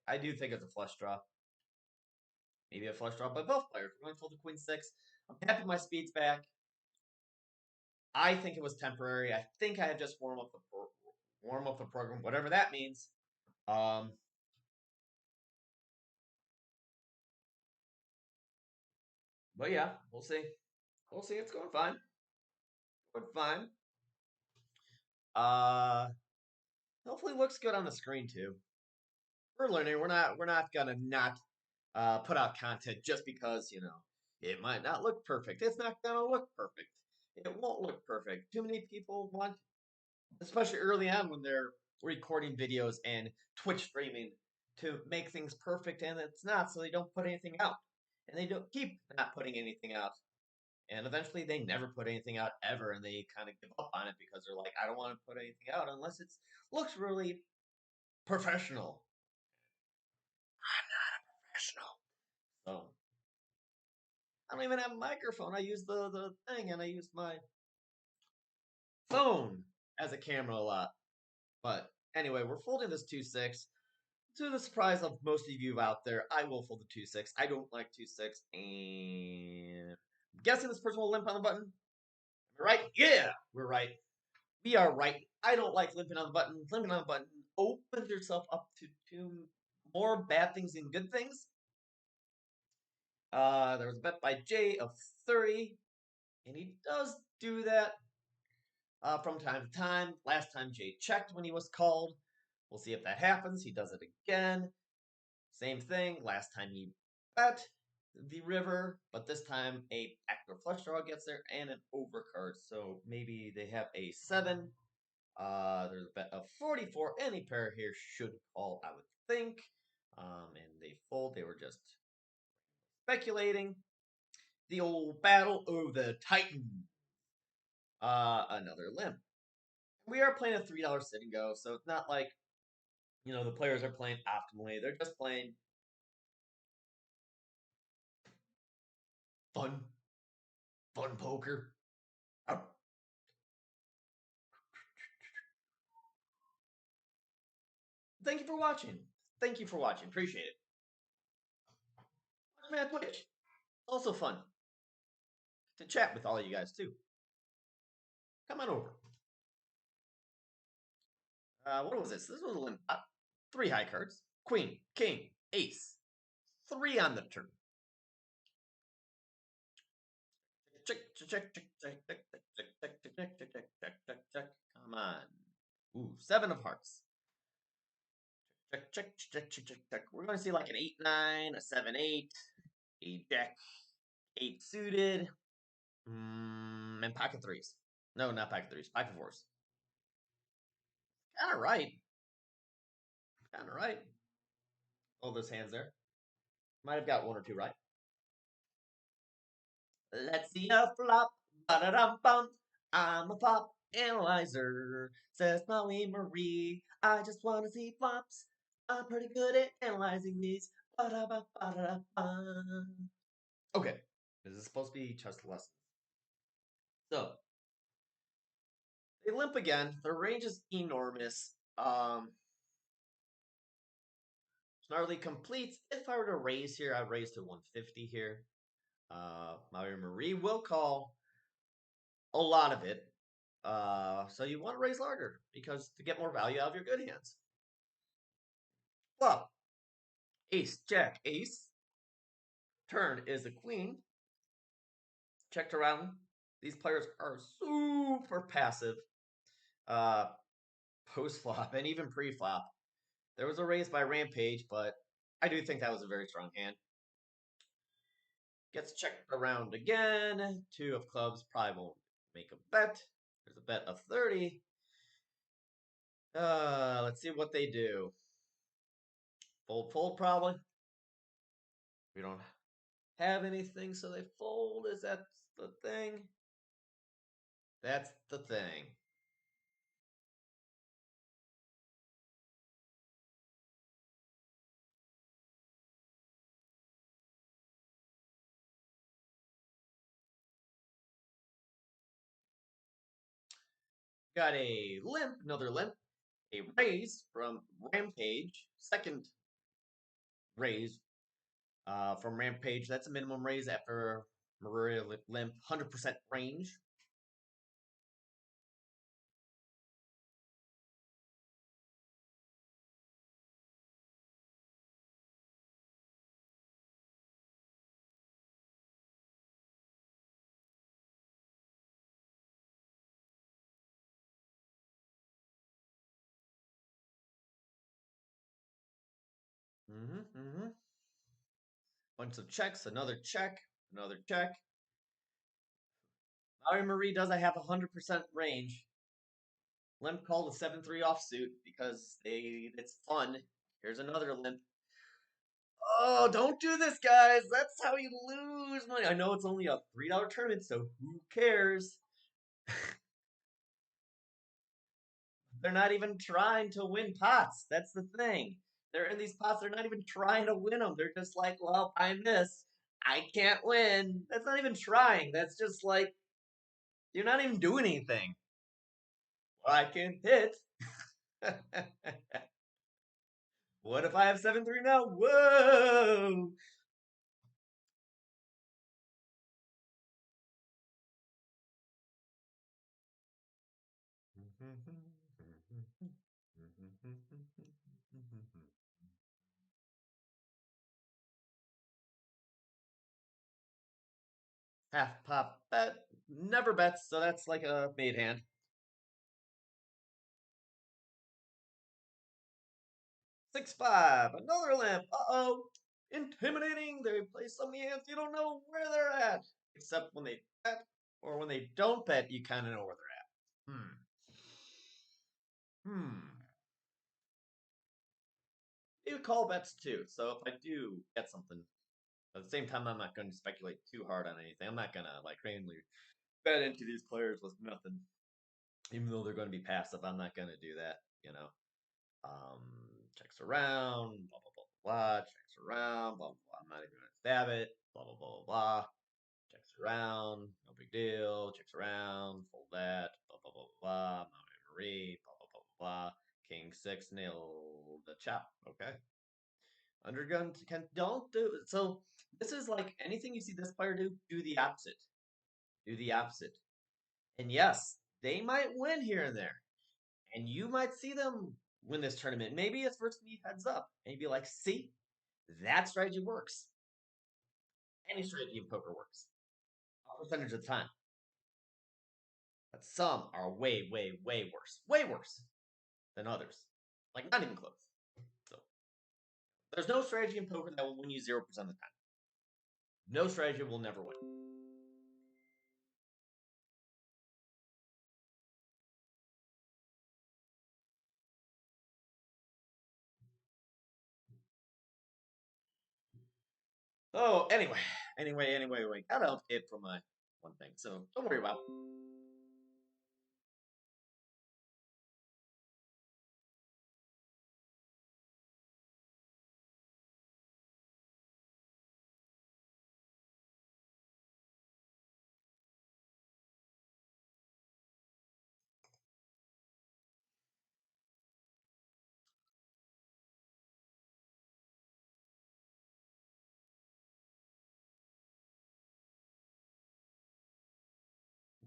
I do think it's a flush draw. Maybe a flush draw by both players. We're going to fold the queen six. I'm happy my speed's back. I think it was temporary. I think I had just warm up the program, whatever that means. Um, but yeah, we'll see. We'll see. It's going fine. Going fine. Uh, hopefully looks good on the screen too. We're learning. We're not gonna not put out content just because it might not look perfect. It's not gonna look perfect. It won't look perfect. Too many people want, especially early on when they're recording videos and Twitch streaming, to make things perfect, and it's not. So they don't put anything out, and they don't keep not putting anything out. And eventually they never put anything out ever, and they kind of give up on it because they're like, I don't want to put anything out unless it looks really professional. I'm not a professional. So I don't even have a microphone. I use the thing, and I use my phone as a camera a lot. But anyway, we're folding this 2-6. To the surprise of most of you out there, I will fold the 2-6. I don't like 2-6, and I'm guessing this person will limp on the button. Am I right? Yeah, we're right. We are right. I don't like limping on the button. Limping on the button opens yourself up to more bad things than good things. There was a bet by Jay of 30, and he does do that from time to time. Last time Jay checked when he was called. We'll see if that happens. He does it again. Same thing. Last time he bet the river, but this time a backdoor flush draw gets there and an overcard. So maybe they have a 7. There's a bet of 44. Any pair here should call, I would think. And they fold. They were just speculating. The old battle of the Titans. Another limp. We are playing a $3 sit and go, so it's not like the players are playing optimally. They're just playing fun poker. Oh. Thank you for watching. Thank you for watching. Appreciate it. Watch me on Twitch. Also fun to chat with all of you guys too. Come on over. What was this? This was a limp. 3 high cards. Queen, king, ace. 3 on the turn. Check, check, check, check, check, check, check, check, check, check, check, check, check, check, check. Come on. Ooh, 7 of hearts. Check, check, check, check, check, check. We're going to see like an 8-9, a 7-8, a jack 8 suited, and pocket 3s. No, not pocket 3s, pocket 4s. Kind of right. Kind of right. All those hands there. Might have got 1 or 2 right. Let's see a flop. Ba-da-dum-bum. I'm a flop analyzer, says Marie. I just want to see flops. I'm pretty good at analyzing these. Ba-da-ba-ba-da-ba. Okay, this is supposed to be just lessons. So, they limp again. Their range is enormous. Snarly completes. If I were to raise here, I'd raise to 150 here. Marie will call a lot of it. So you want to raise larger because to get more value out of your good hands. Well, ace, jack, ace. Turn is the queen. Checked around. These players are super passive. Post flop and even pre flop. There was a raise by Rampage, but I do think that was a very strong hand. Gets checked around again. 2 of clubs probably won't make a bet. There's a bet of 30. Let's see what they do. Fold probably. We don't have anything, so they fold. Is that the thing? That's the thing. Got a limp, another limp, a raise from Rampage, second raise from Rampage. That's a minimum raise after Maria Limp, 100% range. Mm-hmm. Bunch of checks, another check, another check. Maui Marie does I have 100% range. Limp called a 7-3 offsuit because it's fun. Here's another limp. Oh, don't do this, guys. That's how you lose money. I know it's only a $3 tournament, so who cares? They're not even trying to win pots. That's the thing. They're in these pots. They're not even trying to win them. They're just like, well, I miss. I can't win. That's not even trying. That's just like, you're not even doing anything. Well, I can hit. What if I have 7-3 now? Whoa! Half pop bet. Never bets, so that's like a made hand. 6-5. Another limp. Uh-oh. Intimidating. They play so many hands you don't know where they're at. Except when they bet, or when they don't bet, you kind of know where they're at. Hmm. You call bets too, so if I do get something, at the same time, I'm not going to speculate too hard on anything. I'm not going to like randomly bet into these players with nothing. Even though they're going to be passive, I'm not going to do that, you know. Um, checks around, blah, blah, blah, blah, checks around, blah, blah, blah. I'm not even going to stab it, blah, blah, blah, blah. Checks around, no big deal. Checks around, fold that, blah, blah, blah, blah. Marie, blah, blah, blah, blah. King 6, nail the chop. Okay. Undergun can don't do it. So this is like anything you see this player do the opposite. Do the opposite. And yes, they might win here and there. And you might see them win this tournament. Maybe it's versus me heads up. And you'd be like, see, that strategy works. Any strategy in poker works. A percentage of the time. But some are way, way, way worse. Way worse than others. Like not even close. So there's no strategy in poker that will win you 0% of the time. No strategy will never win. Oh, anyway. Got out it for my one thing. So don't worry about it.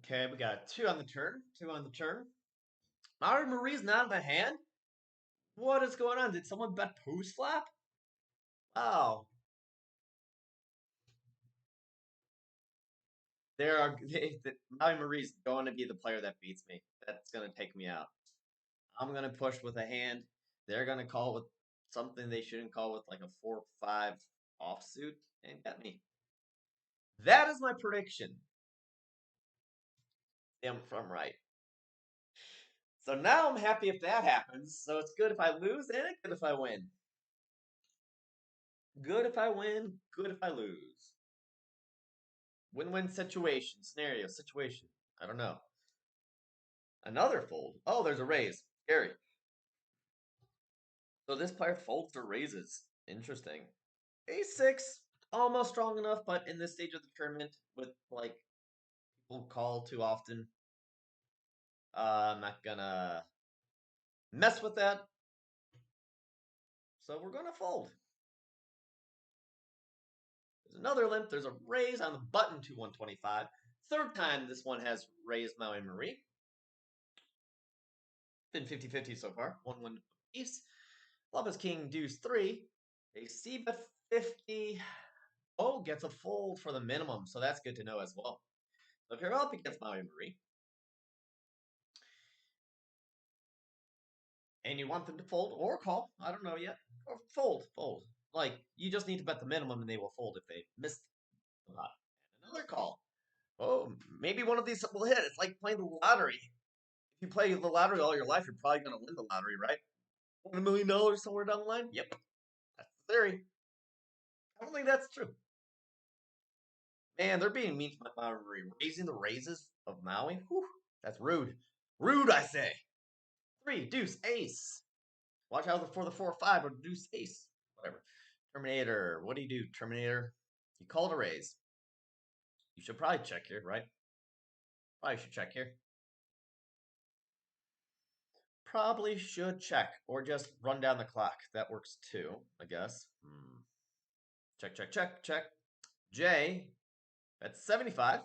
Okay, we got two on the turn. Two on the turn. Mario Marie's not in the hand? What is going on? Did someone bet post flap? Oh, there are. Maui Marie's going to be the player that beats me. That's going to take me out. I'm going to push with a hand. They're going to call with something they shouldn't call with like a 4-5 offsuit and get me. That is my prediction. If I'm right. So now I'm happy if that happens. So it's good if I lose and it's good if I win. Good if I win, good if I lose. Win-win situation, scenario, situation. I don't know. Another fold. Oh, there's a raise. Scary. So this player folds or raises. Interesting. A6, almost strong enough, but in this stage of the tournament, with like people call too often, I'm not gonna mess with that. So we're gonna fold. There's another limp. There's a raise on the button to 125. Third time this one has raised Maui Marie. Been 50-50 so far. 1-1 apiece. Love is King Deuce 3. A C bet 50. Oh, gets a fold for the minimum, so that's good to know as well. So if you're up against Maui Marie, and you want them to fold or call, I don't know yet, or fold. Like, you just need to bet the minimum and they will fold if they missed the pot. And another call. Oh, maybe one of these will hit. It's like playing the lottery. If you play the lottery all your life, you're probably going to win the lottery, right? $1 million somewhere down the line? Yep. That's the theory. I don't think that's true. Man, they're being mean to my Maui. Raising the raises of Maui? Whew, that's rude. Rude, I say. 3, deuce, ace. Watch out for the 4-5 or deuce, ace. Whatever. Terminator. What do you do, Terminator? You called a raise. You should probably check here, right? Probably should check here. Probably should check. Or just run down the clock. That works too, I guess. Check. J. That's 75.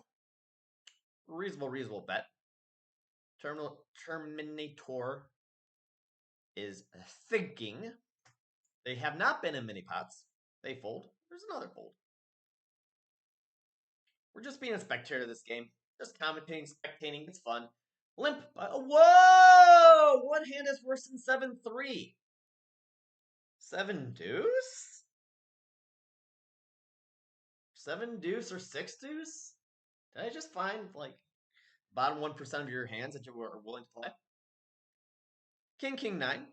Reasonable bet. Terminator is thinking. They have not been in mini pots. They fold. There's another fold. We're just being a spectator of this game. Just commentating, spectating. It's fun. Limp. Whoa! What hand is worse than 7-3? 7 deuce? 7 deuce or 6 deuce? Did I just find, like, bottom 1% of your hands that you are willing to play? King 9.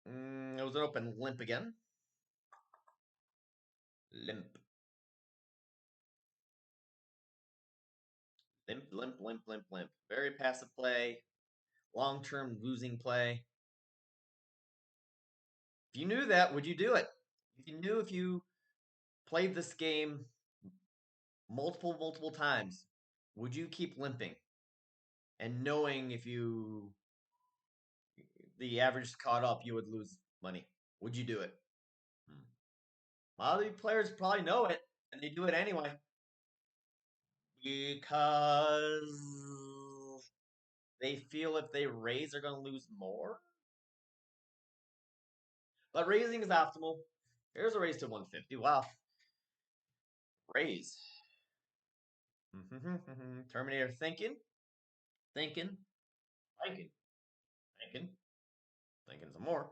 It was an open limp again. Limp. Limp. Very passive play. Long-term losing play. If you knew that, would you do it? If you played this game multiple times, would you keep limping? And knowing if the average caught up, you would lose money. Would you do it? A lot of the players probably know it, and they do it anyway. Because they feel if they raise, they're going to lose more. But raising is optimal. Here's a raise to 150. Wow. Raise. Terminator thinking some more.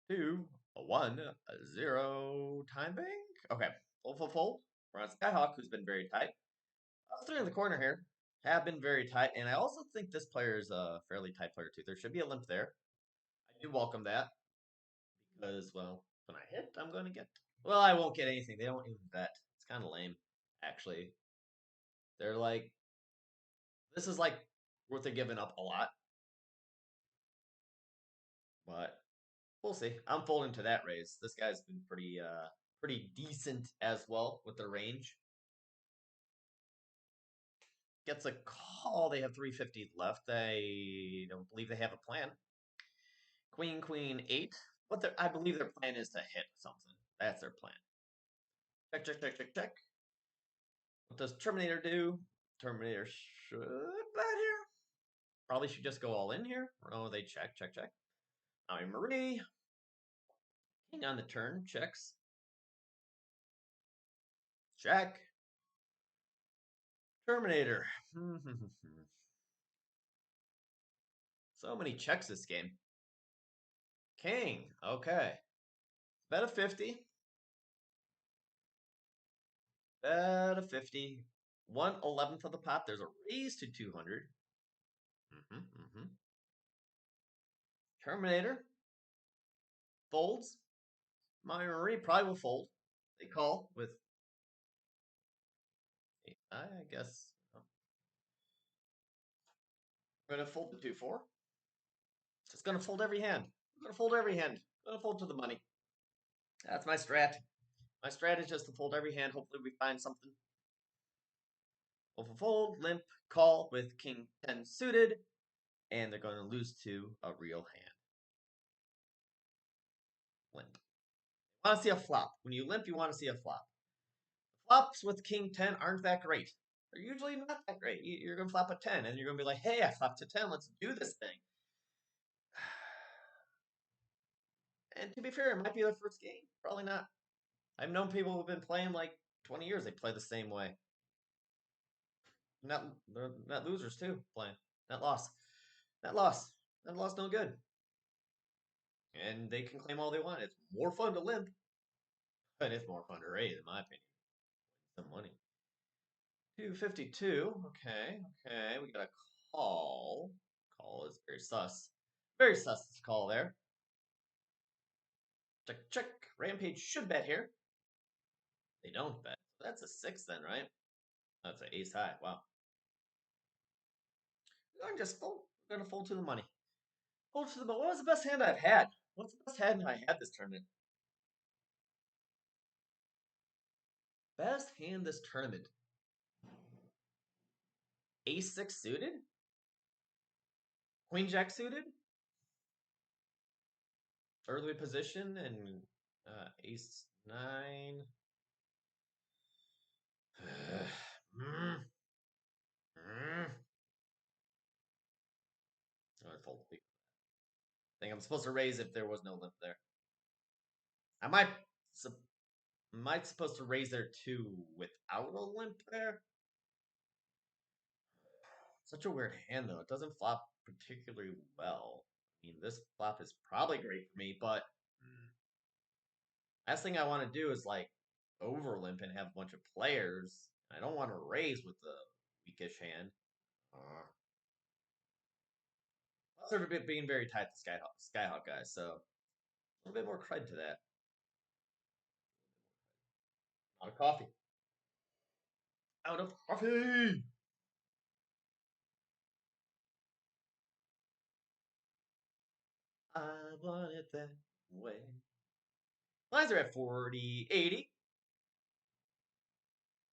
2, a 1, a 0, time bank. Okay, fold. We're on Skyhawk, who's been very tight. Us 3 in the corner here have been very tight, and I also think this player is a fairly tight player too. There should be a limp there. I do welcome that because, well, when I hit, I'm going to get. Well, I won't get anything. They don't even bet. It's kind of lame, actually. They're like, this is like worth of giving up a lot, but we'll see. I'm folding to that raise. This guy's been pretty decent as well with the range. Gets a call. They have 350 left. I don't believe they have a plan. Queen 8. I believe their plan is to hit something. That's their plan. Check. What does Terminator do? Terminator should bet here. Probably should just go all in here. Oh, they check. Maui Marie. King on the turn. Checks. Check. Terminator. So many checks this game. King. Okay. Bet a 50. Bet a 50. 1/11th of the pot. There's a raise to 200. Terminator. Folds. Maui Marie probably will fold. They call with, I guess. We're going to fold the 2-4. Just going to fold every hand. I'm going to fold every hand. I'm going to fold to the money. That's my strat. My strat is just to fold every hand. Hopefully we find something. Fold, limp, call with King 10 suited. And they're going to lose to a real hand. Limp. Want to see a flop. When you limp, you want to see a flop. Flops with King 10 aren't that great. They're usually not that great. You're going to flop a 10, and you're going to be like, hey, I flopped a 10. Let's do this thing. And to be fair, it might be their first game. Probably not. I've known people who've been playing like 20 years. They play the same way. They're not losers too. Playing not loss, not loss, not loss. No good. And they can claim all they want. It's more fun to limp, but it's more fun to raise, in my opinion. Some money. 252. Okay, okay. We got a call. Call is very sus. Very sus call there. Check, check. Rampage should bet here. They don't bet. That's a 6 then, right? That's an ace high. Wow. We're going to just fold. We're going to fold to the money. Fold to the money. What was the best hand I've had? What's the best hand I had this tournament? Best hand this tournament. Ace 6 suited? Queen Jack suited? Early position and Ace 9. mm. Mm. I fold. I think I'm supposed to raise if there was no limp there. I might supposed to raise there too without a limp there. Such a weird hand though. It doesn't flop particularly well. I mean, this flop is probably great for me, but last thing I want to do is like over limp and have a bunch of players. I don't want to raise with the weakish hand. Plus, they're being very tight to Skyhawk guys, so a little bit more cred to that. Out of coffee. Out of coffee. I want it that way. Lines are at 40, 80.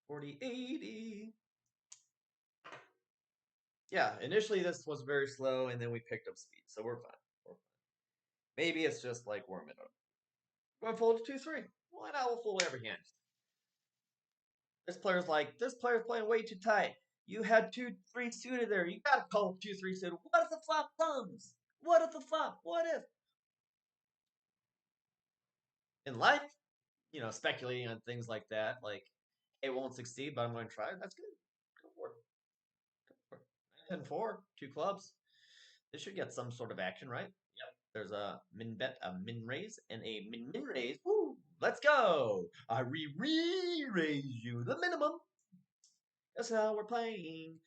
40, 80. Yeah, initially this was very slow, and then we picked up speed, so we're fine. We're fine. Maybe it's just like warming up. We're going to fold 2-3. Why not? We'll fold every hand. This player's playing way too tight. You had 2-3 suited there. You gotta call 2-3 suited. What if the flop comes? What if the flop? What if? In life, speculating on things like that, like it won't succeed, but I'm going to try. That's good. Go for it. Go for it. 10-4, two clubs. This should get some sort of action, right? Yep. There's a min bet, a min raise, and a min raise. Woo! Let's go! I raise you the minimum. That's how we're playing.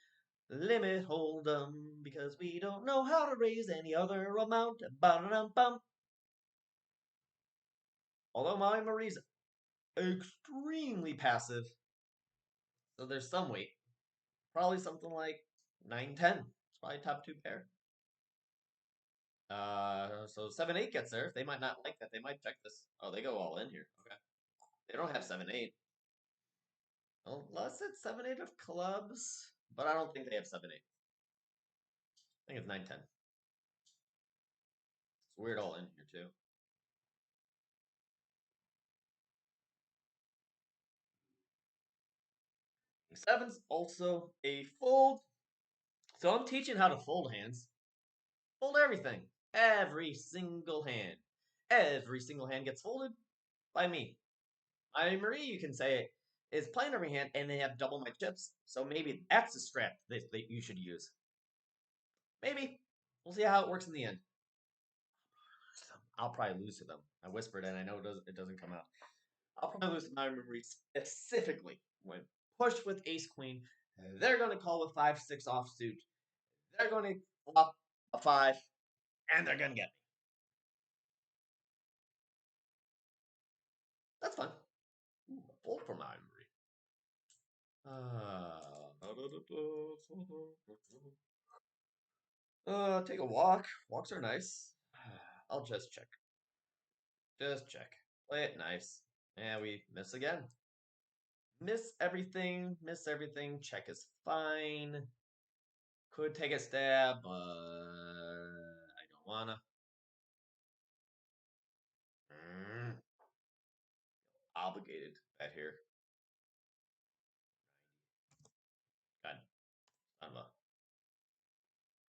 Limit hold'em because we don't know how to raise any other amount. Ba-da-dum-bum. Although my Marie's extremely passive, so there's some weight. Probably something like 9-10. It's probably top two pair. So 7-8 gets there. They might not like that. They might check this. Oh, they go all in here. Okay. They don't have 7-8. Unless it's 7-8 of clubs. But I don't think they have 7-8. I think it's 9-10. It's weird all in here too. Seven's also a fold. So I'm teaching how to fold hands. Fold everything. Every single hand. Every single hand gets folded by me. Marie, you can say, is playing every hand and they have double my chips. So maybe that's the strat that you should use. Maybe. We'll see how it works in the end. I'll probably lose to them. I whispered and I know it doesn't come out. I'll probably lose to Marie specifically when pushed with ace queen. They're going to call with 5-6 offsuit. They're going to flop a 5 and they're going to get me. That's fun. Ooh, a fold for my Marie. Take a walk. Walks are nice. I'll just check. Just check. Play it nice. And we miss again. Miss everything. Miss everything. Check is fine. Could take a stab, but I don't wanna. obligated bet here. God, I'm a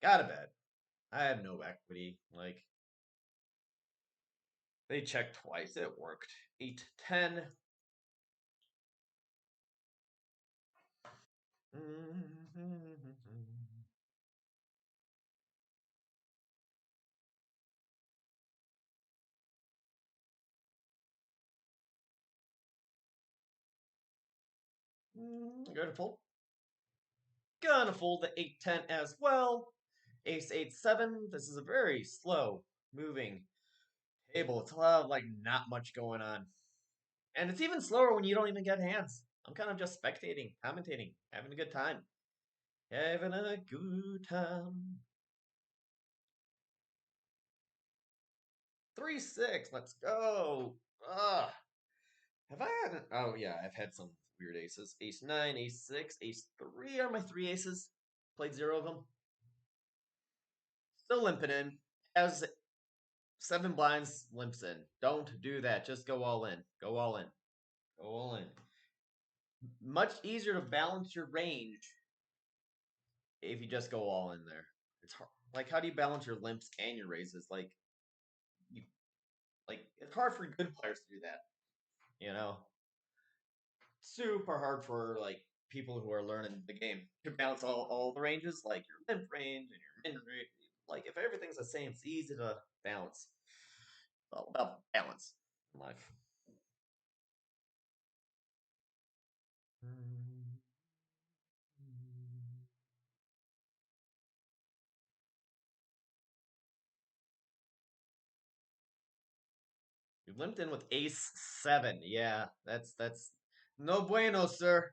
gotta bet. I have no equity. Like they checked twice, it worked. 8-10. Gonna fold. Gonna fold the 8-10 as well. Ace 8-7. This is a very slow moving table. It's a lot of like not much going on. And it's even slower when you don't even get hands. I'm kind of just spectating, commentating, having a good time. Having a good time. 3-6. Let's go. Ugh. Have I had? Oh yeah, I've had some weird aces. Ace 9, Ace 6, Ace 3 are my three aces. Played zero of them. Still limping in. Has seven blinds, limps in. Don't do that. Just go all in. Go all in. Go all in. Much easier to balance your range if you just go all in there. It's hard. Like, how do you balance your limps and your raises? You, it's hard for good players to do that. You know, super hard for like people who are learning the game to balance all the ranges, like your limp range and your min range. Like, if everything's the same, it's easy to balance. It's all about balance in life. You limped in with ace 7. Yeah, that's no bueno, sir.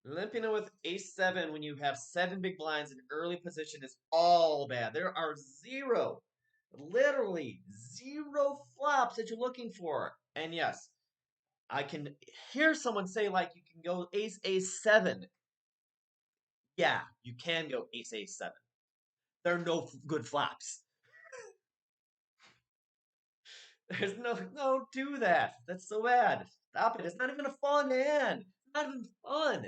Limping in with ace 7 when you have 7 big blinds in early position is all bad. There are zero, literally zero flops that you're looking for. And yes, I can hear someone say, like, you can go ace 7. Yeah, you can go ace 7. There are no good flops. There's no, do that. That's so bad. Stop it. It's not even a fun hand. It's not even fun.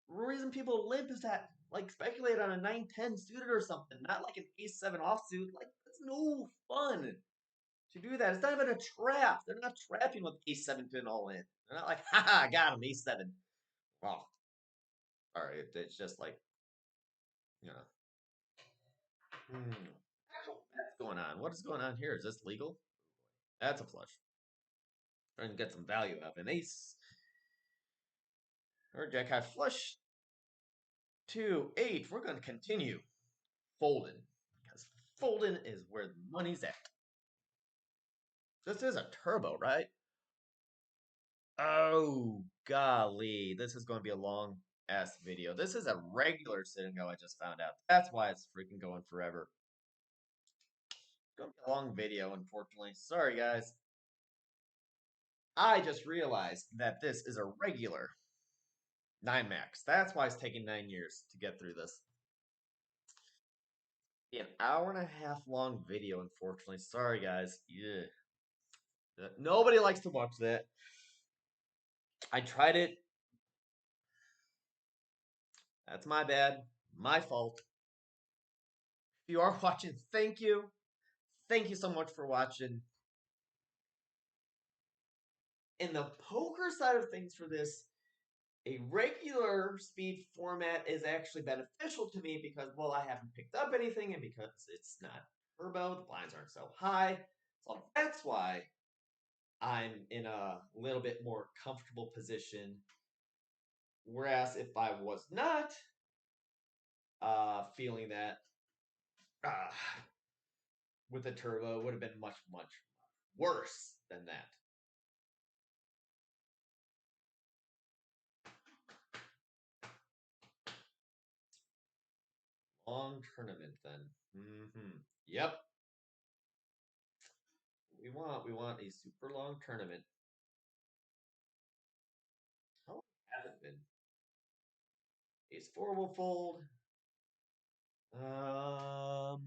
The reason people limp is that, like, speculate on a 9-10 suited or something, not like an ace 7 offsuit. Like, that's no fun to do that. It's not even a trap. They're not trapping with ace 7 pin all in. They're not like, haha, I got him, ace 7. Well, sorry. It's just like, you know. What's going on? What is going on here? Is this legal? That's a flush. Trying to get some value out of an ace. Or jack high flush. 2-8. We're going to continue folding. Because folding is where the money's at. This is a turbo, right? Oh, golly. This is going to be a long ass video. This is a regular sitting go I just found out. That's why it's freaking going forever. It's going to be a long video, unfortunately. Sorry, guys. I just realized that this is a regular 9 max. That's why it's taking 9 years to get through this. Be an hour and a half long video, unfortunately. Sorry, guys. Yeah. Nobody likes to watch that. I tried it. That's my bad. My fault. If you are watching, thank you. Thank you so much for watching. In the poker side of things for this, a regular speed format is actually beneficial to me because, well, I haven't picked up anything and because it's not turbo, the blinds aren't so high. So that's why I'm in a little bit more comfortable position. Whereas if I was not feeling that uh, with the turbo, it would have been much, much worse than that. Long tournament then. Yep. We want a super long tournament. How long has it been? Ace 4 will fold. Um,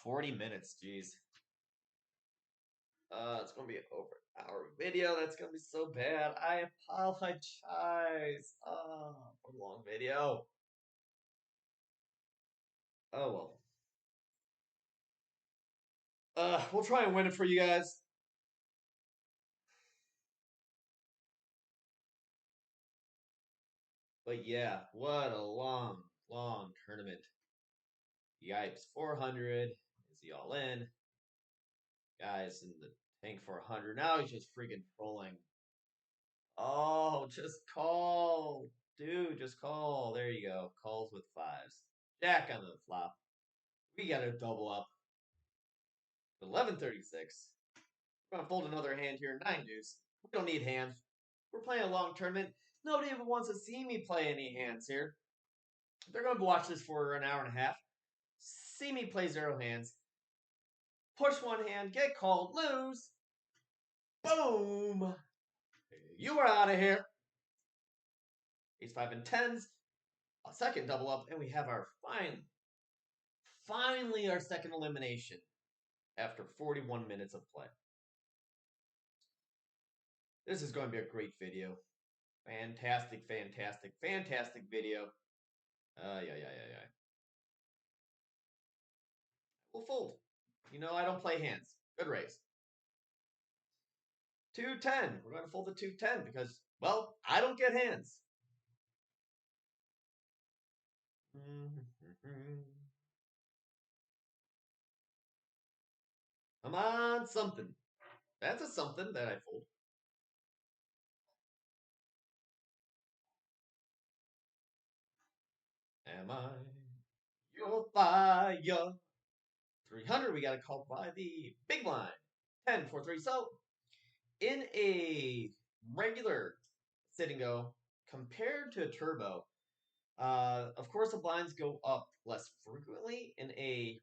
40 minutes, jeez. It's gonna be an over hour video. That's gonna be so bad. I apologize. A long video. Oh well. We'll try and win it for you guys. But yeah, what a long, long tournament. Yipes, 400. Is he all in? Guys in the tank for 100. Now he's just freaking trolling. Oh, just call. Dude, just call. There you go. Calls with fives. Jack on the flop. We got to double up. 1136. We're going to fold another hand here. 9 deuce. We don't need hands. We're playing a long tournament. Nobody even wants to see me play any hands here. They're going to watch this for an hour and a half. See me play 0 hands. Push 1 hand. Get called. Lose. Boom. You are out of here. Ace 5 and 10s. A second double up. And we have our finally our second elimination after 41 minutes of play. This is going to be a great video. Fantastic, fantastic, fantastic video. Yeah. We'll fold. You know, I don't play hands. Good raise. 210. We're going to fold the 210 because, well, I don't get hands. Come on, something. That's a something that I fold. Am I your fire? 300, we got to call by the big blind. 10, 4, 3. So, in a regular sit and go, compared to a turbo, of course, the blinds go up less frequently. In a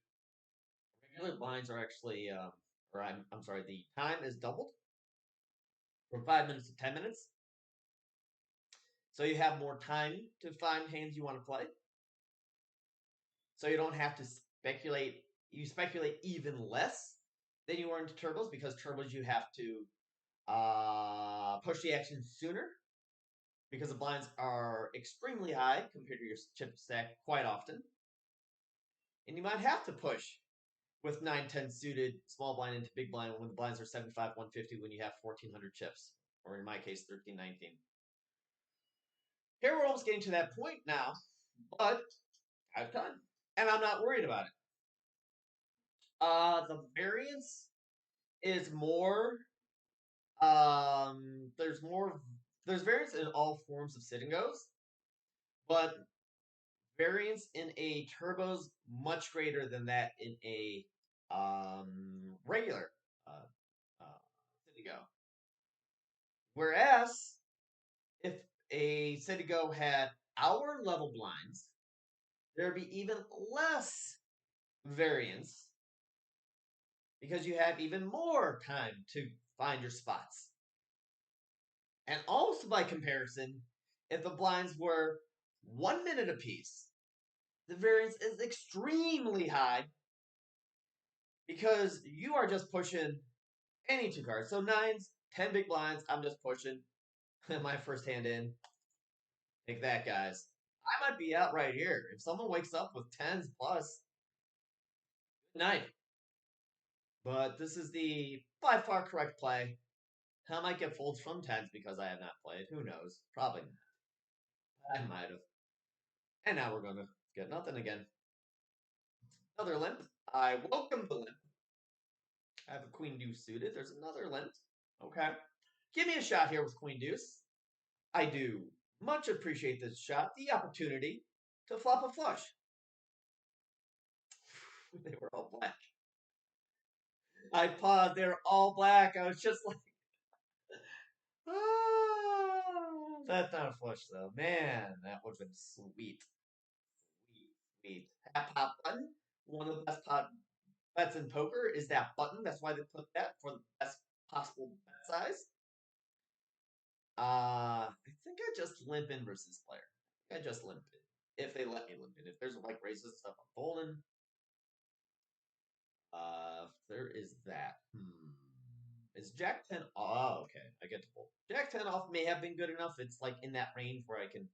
regular, blinds are actually, or I'm sorry, the time is doubled from 5 minutes to 10 minutes. So you have more time to find hands you want to play. So you don't have to speculate. You speculate even less than you are into turbos because turbos you have to push the action sooner because the blinds are extremely high compared to your chip stack quite often. And you might have to push with 9-10 suited small blind into big blind when the blinds are 75, 150 when you have 1,400 chips. Or in my case, 1319. Here we're almost getting to that point now, but I have time. And I'm not worried about it. The variance is more. There's more. There's variance in all forms of sit and goes, but variance in a turbo's much greater than that in a regular sit and go. Whereas if a sit and go had hour level blinds, there'd be even less variance because you have even more time to find your spots. And also by comparison, if the blinds were 1 minute apiece, the variance is extremely high because you are just pushing any 2 cards. So 9s, 10 big blinds, I'm just pushing my first hand in. Take that, guys. I might be out right here. If someone wakes up with 10s plus, good night. But this is the by far correct play. I might get folds from 10s because I have not played. Who knows? Probably not. I might have. And now we're going to get nothing again. Another limp. I welcome the limp. I have a queen deuce suited. There's another limp. Okay. Give me a shot here with queen deuce. I do much appreciate this shot, the opportunity to flop a flush. They were all black. I paused. They were all black. I was just like, oh, that's not a flush though. Man, that would have been sweet. Sweet. Tap pop button. One of the best bets in poker is that button. That's why they put that for the best possible bet size. I think I just limp in versus player. I just limp in. If they let me limp in. If there's like raises and stuff, I'm folding. Where is that? Is Jack 10? Oh, okay. I get to pull. Jack 10 off may have been good enough. It's like in that range where I can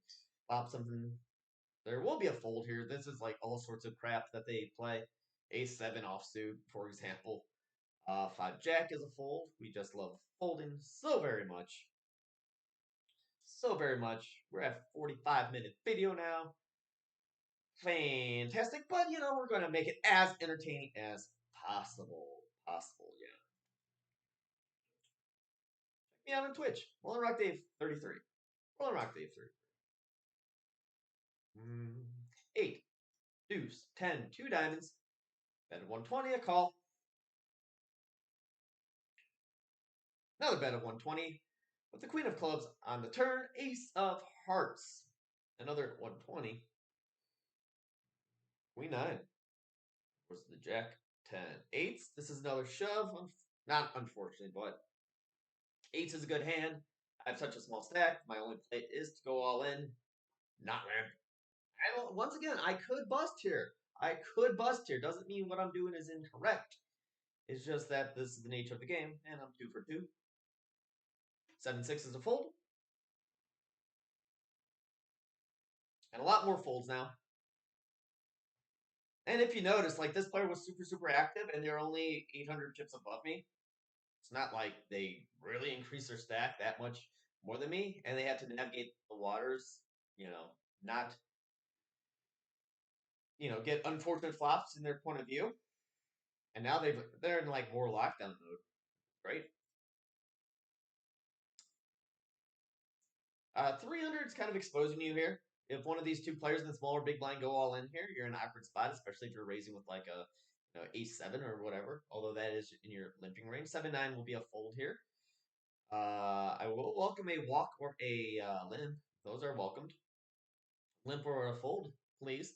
pop something. There will be a fold here. This is like all sorts of crap that they play. Ace 7 offsuit, for example. 5 Jack is a fold. We just love folding so very much. So very much. We're at 45-minute video now. Fantastic. But, we're going to make it as entertaining as possible. Yeah. Check me out on Twitch. Rolling Rock Dave 33. Rolling Rock Dave 33. 8. Deuce. 10. 2 diamonds. Bet of 120. A call. Another bet of 120. With the Queen of Clubs on the turn. Ace of Hearts. Another 120. Queen 9. Where's the Jack? 10. Eights. This is another shove. Not unfortunately, but eights is a good hand. I have such a small stack. My only play is to go all in. Not lamp. Once again, I could bust here. Doesn't mean what I'm doing is incorrect. It's just that this is the nature of the game, and I'm 2 for 2. 7-6 is a fold. And a lot more folds now. And if you notice, like, this player was super, super active, and they're only 800 chips above me. It's not like they really increased their stack that much more than me, and they had to navigate the waters, not, get unfortunate flops in their point of view. And now they're in like more lockdown mode. Great. 300 is kind of exposing you here. If one of these two players in the smaller big blind go all in here, you're in an awkward spot, especially if you're raising with like a ace 7 or whatever. Although that is in your limping range. 7-9 will be a fold here. I will welcome a walk or a limp. Those are welcomed. Limp or a fold, please.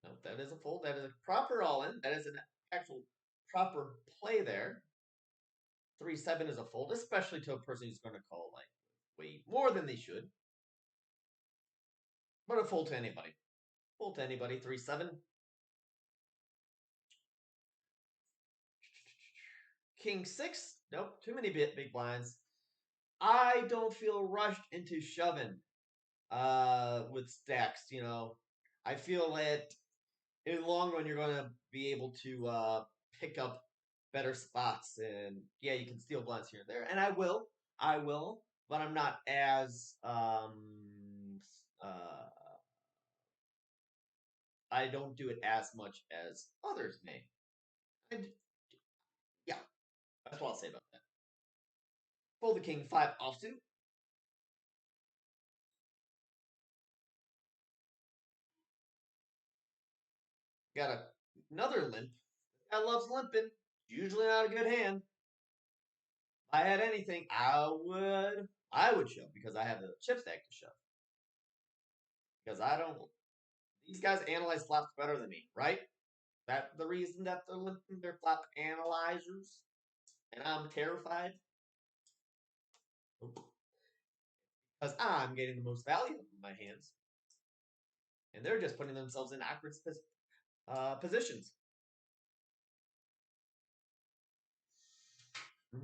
No, that is a fold. That is a proper all in. That is an actual proper play there. 3-7 is a fold, especially to a person who's going to call like way more than they should. But a fold to anybody. Fold to anybody. 3-7. King 6. Nope. Too many big blinds. I don't feel rushed into shoving with stacks. I feel that in the long run you're going to be able to pick up better spots, and yeah, you can steal blinds here and there, and I will, but I'm not as I don't do it as much as others may. And yeah, that's what I'll say about that. Fold the king 5 offsuit. Got another limp. Guy loves limping. Usually not a good hand. If I had anything, I would shove because I have the chip stack to shove. Because I don't. These guys analyze flops better than me, right? That's the reason that they're limping. They're flop analyzers, and I'm terrified because I'm getting the most value in my hands, and they're just putting themselves in awkward positions. I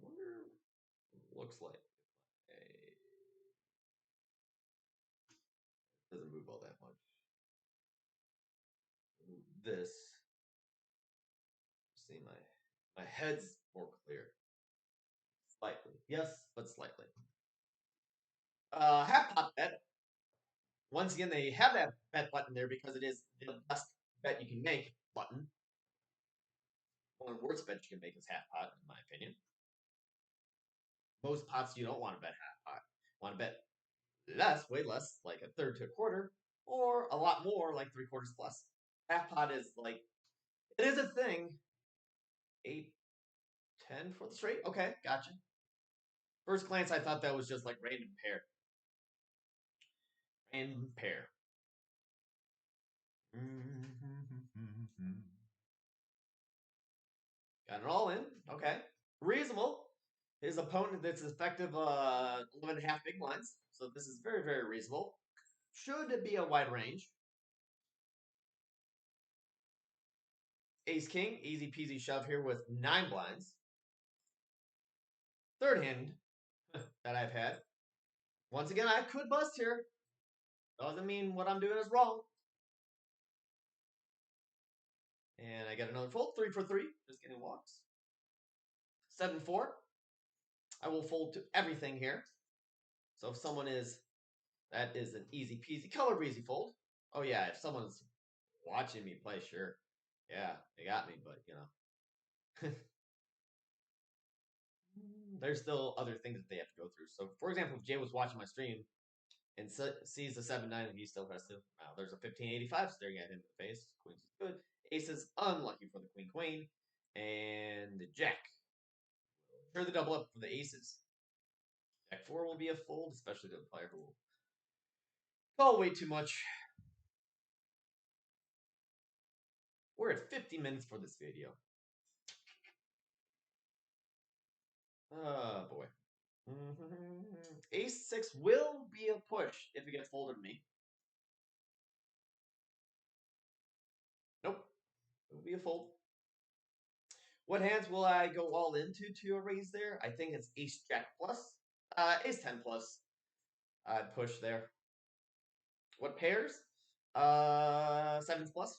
wonder what it looks like. It doesn't move all that much. This. See, my head's more clear. Slightly. Yes, but slightly. Half pot bet. Once again, they have that bet button there because it is the best bet you can make button. One of the worst bets you can make is half pot, in my opinion. Most pots you don't want to bet half pot. Want to bet less, way less, like a third to a quarter, or a lot more, like 3/4 plus. Half pot is like, it is a thing. 8, 10 for the straight. Okay, gotcha. First glance, I thought that was just like random pair. Random pair. Got it all in. Okay. reasonable. His opponent that's effective 11 and a half big blinds. So this is very, very reasonable. Should be a wide range. Ace King, easy peasy shove here with 9 blinds. Third hand that I've had. Once again, I could bust here. Doesn't mean what I'm doing is wrong. And I got another fold. 3 for 3. Just getting walks. 7-4. I will fold to everything here. So if someone is, that is an easy peasy color breezy fold. Oh yeah, if someone's watching me play, sure. Yeah, they got me, but you know. There's still other things that they have to go through. So, for example, if Jay was watching my stream and sees the 7-9 and he still has to, wow, there's a 1585 staring at him in the face. Queens is good. Ace is unlucky for the queen queen. And the jack. Sure, the double up for the aces. Jack 4 will be a fold, especially to the player who will call way too much. We're at 50 minutes for this video. Oh boy. Ace 6 will be a push if it gets folded to me. Nope. It will be a fold. What hands will I go all into to a raise there? I think it's Ace Jack plus. Ace 10 plus. I'd push there. What pairs? Sevens plus.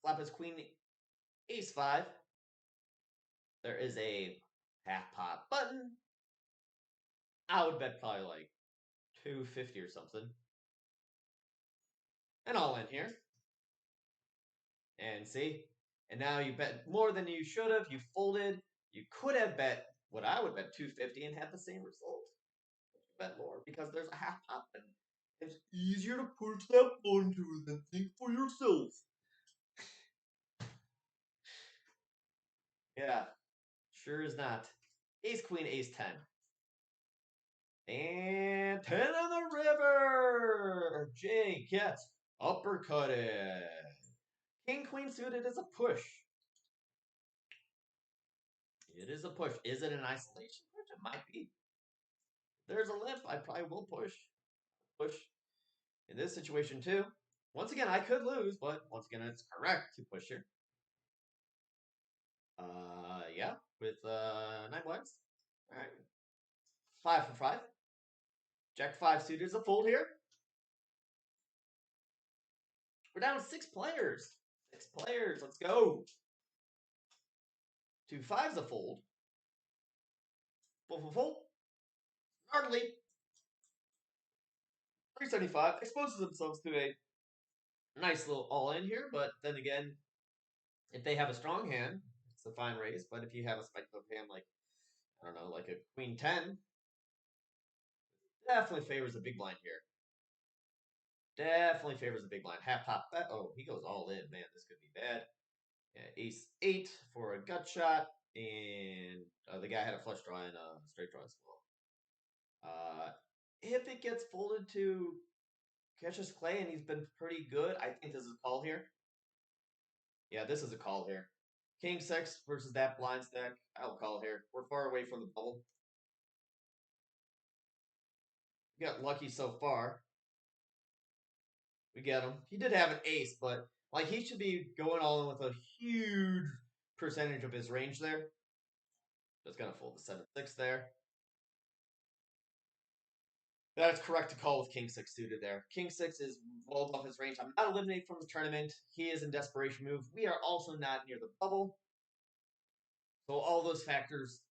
Flop is Queen Ace 5. There is a half pot button. I would bet probably like 250 or something. And all in here. And see? And now you bet more than you should have. You folded. You could have bet what I would bet 250 and had the same result. Bet more because there's a half pot button. It's easier to push that button to than think for yourself. Yeah, sure is not. Ace, queen, ace, 10. And 10 on the river. Jay gets uppercutted. King, queen suited is a push. It is a push. Is it an isolation push? It might be. There's a limp. I probably will push. Push in this situation too. Once again, I could lose, but once again, it's correct to push here. Yeah, with 9 blinds. All right. 5 for 5. Jack 5 suited is a fold here. We're down to 6 players. 6 players. Let's go. 2 5's a fold. Full. Hardly. 375 exposes themselves to a nice little all in here, but then again, if they have a strong hand, it's a fine raise. But if you have a speculative hand like, I don't know, like a queen 10, definitely favors a big blind here. Definitely favors a big blind. Half top bet. Oh, he goes all in. Man, this could be bad. Yeah, ace 8 for a gut shot. And the guy had a flush draw and a straight draw as well. If it gets folded to Cassius Clay and he's been pretty good, I think this is a call here. Yeah, this is a call here. King 6 versus that blind stack. I'll call here. We're far away from the bubble. We got lucky so far. We get him. He did have an ace, but like he should be going all in with a huge percentage of his range there. Just gonna fold the 7-6 there. That is correct to call with King 6 suited there. King 6 is well above his range. I'm not eliminated from the tournament. He is in desperation move. We are also not near the bubble. So all those factors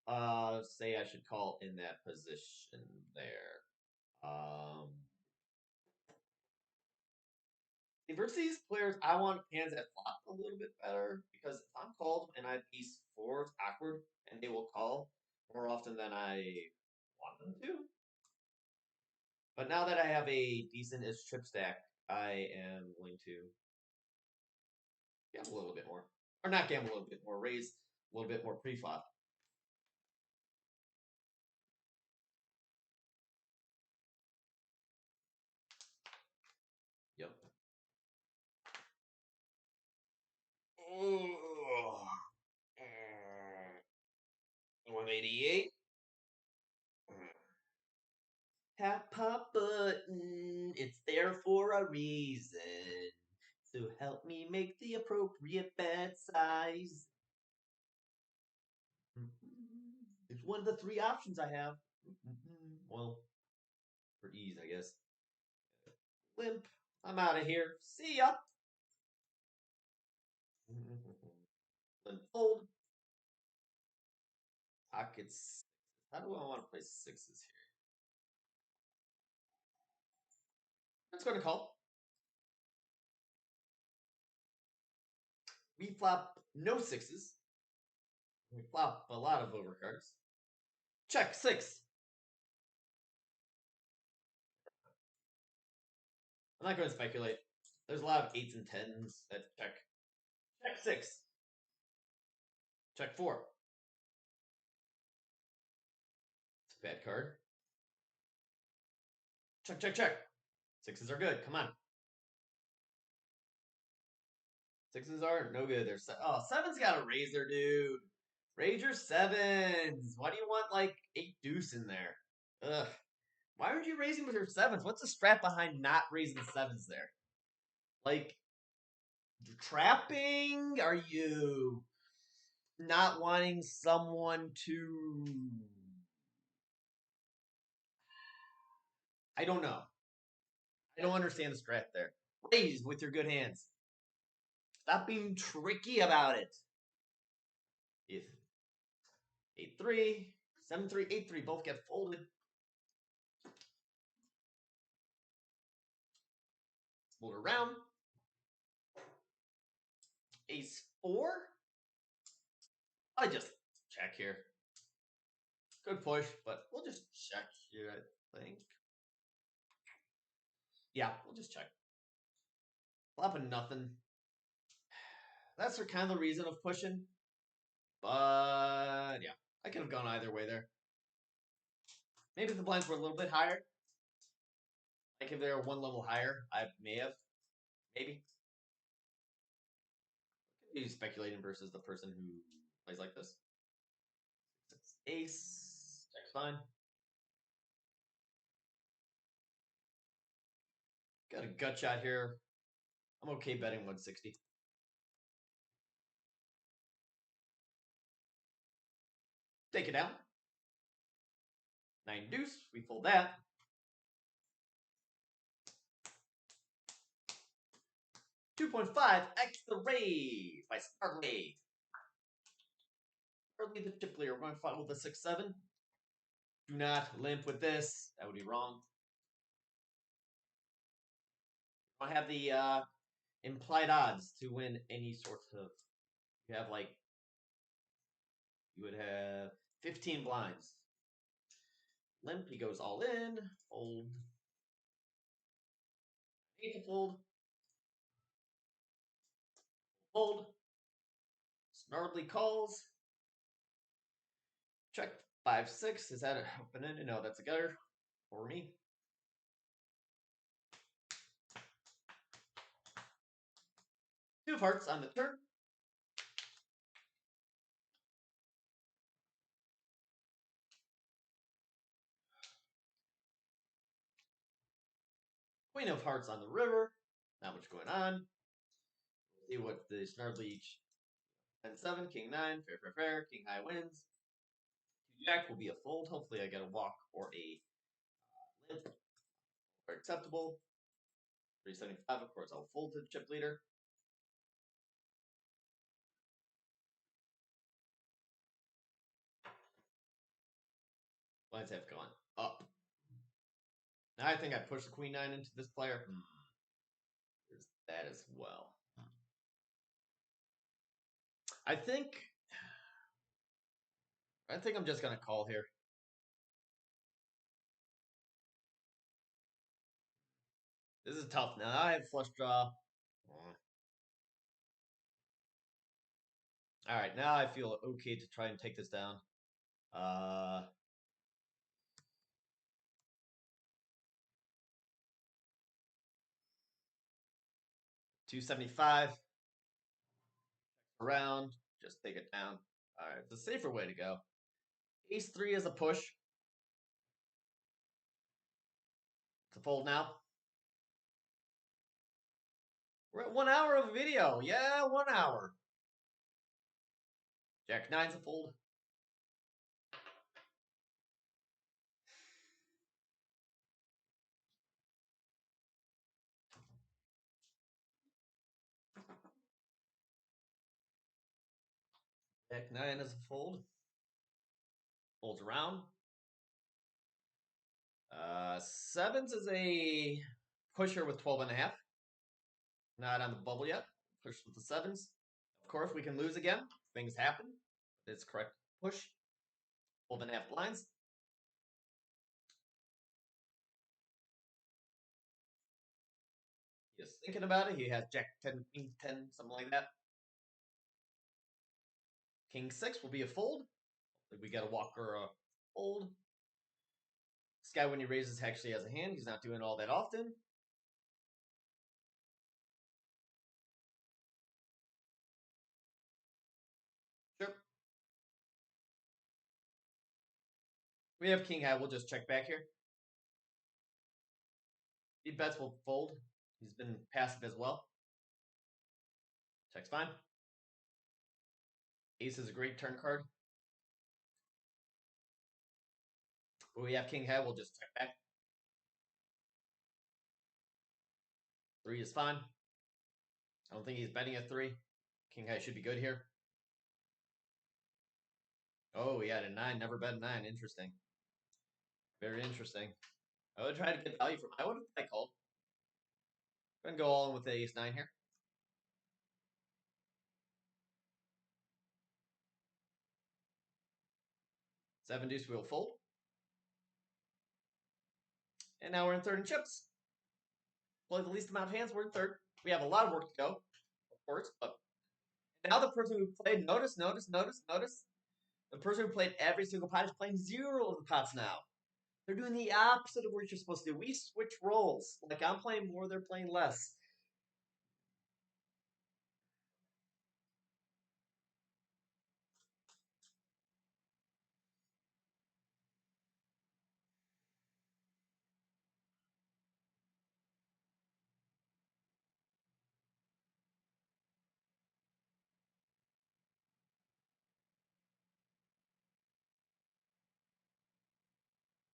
say I should call in that position there. Versus these players, I want hands that flop a little bit better because if I'm called and I have piece 4, it's awkward, and they will call more often than I want them to. But now that I have a decent-ish chip stack, I am going to gamble a little bit more. Or not gamble a little bit more, raise a little bit more pre-flop. Yep. 288. Tap pop button. It's there for a reason. So help me make the appropriate bet size. It's one of the three options I have. Well, for ease, I guess. Limp. I'm out of here. See ya. Limp fold. Pockets. How do I want to play sixes here? Let's go to call. We flop no sixes. We flop a lot of overcards. Check six. I'm not going to speculate. There's a lot of eights and tens that check. Check six. Check four. It's a bad card. Check, check, check. Sixes are good. Come on. Sixes are no good. There's seven's got a razor, dude. Raise your sevens. Why do you want like 8 deuce in there? Ugh. Why aren't you raising with your sevens? What's the strap behind not raising sevens there? Like trapping? Are you not wanting someone to? I don't know. I don't understand the strat there. Raise with your good hands. Stop being tricky about it. If 8-3, 7-3, 8-3 both get folded. Fold around. Ace 4. I just check here. Good push, but we'll just check here, I think. Yeah, we'll just check. Flopping nothing. That's for kind of the reason of pushing. But yeah, I could have gone either way there. Maybe if the blinds were a little bit higher. Like if they were one level higher, I may have. Maybe. Maybe speculating versus the person who plays like this. Ace. Check's fine. Got a gut shot here. I'm okay betting 160. Take it down. 9 deuce. We fold that. $2.5 X the raise by Starley. Starley the chip leader. We're going to follow the 6-7. Do not limp with this. That would be wrong. I have the implied odds to win any sort of. You have like. You would have 15 blinds. Limp, he goes all in. Fold. Hate to fold. Fold. Snarly calls. Check 5-6. Is that an open-ended? No, that's a gutter for me. Two of hearts on the turn. Queen of hearts on the river. Not much going on. See what the Snarly each. 10-7, King 9, fair, fair, fair. King high wins. Jack will be a fold. Hopefully I get a walk or a limp. Very acceptable. 375, of course, I'll fold to the chip leader. Lines have gone up. Now I think I push the queen 9 into this player. There's that as well. I think I'm just going to call here. This is tough. Now I have flush draw. All right, now I feel okay to try and take this down. 275. Around. Just take it down. All right, it's a safer way to go. Ace 3 is a push. It's a fold now. We're at 1 hour of video. Yeah, 1 hour. Jack 9's a fold. Jack 9 is a fold. Folds around. Sevens is a pusher with 12.5. Not on the bubble yet. Push with the sevens. Of course, we can lose again. Things happen. It's correct push. 12.5 blinds. He is thinking about it. He has Jack 10, King 10, something like that. King 6 will be a fold. We got a walker fold. This guy, when he raises, actually has a hand. He's not doing all that often. Sure. We have king high. We'll just check back here. He bets will fold. He's been passive as well. Check's fine. Ace is a great turn card. But we have king high. We'll just check back. 3 is fine. I don't think he's betting a 3. King high should be good here. Oh, he had a 9. Never bet a 9. Interesting. Very interesting. I would try to get value from. I would have called. I'm going to go all in with the ace 9 here. Seven deuce, we'll fold. And now we're in third and chips. Play the least amount of hands, we're in third. We have a lot of work to go, of course, but now the person who played, notice. The person who played every single pot is playing 0 of the pots now. They're doing the opposite of what you're supposed to do. We switch roles. Like, I'm playing more, they're playing less.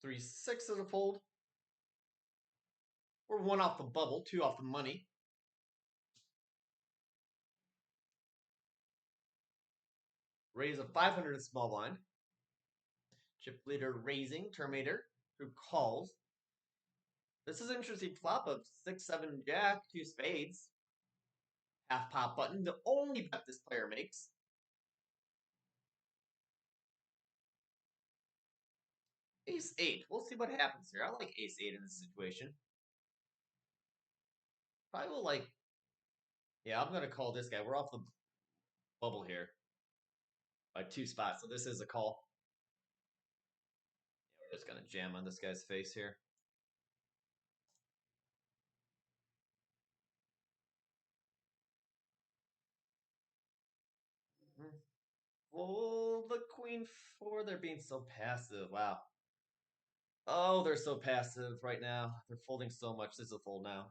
Three, 6 is a fold. We're 1 off the bubble, 2 off the money. Raise a 500 small blind. Chip leader raising, Terminator, who calls. This is an interesting flop of 6, 7, jack, 2 spades. Half pop button, the only bet this player makes. Ace 8. We'll see what happens here. I like ace 8 in this situation. Probably will like. Yeah, I'm going to call this guy. We're off the bubble here by 2 spots, so this is a call. Yeah, we're just going to jam on this guy's face here. Fold the queen 4. They're being so passive. Wow. Oh, they're so passive right now. They're folding so much. This is a fold now.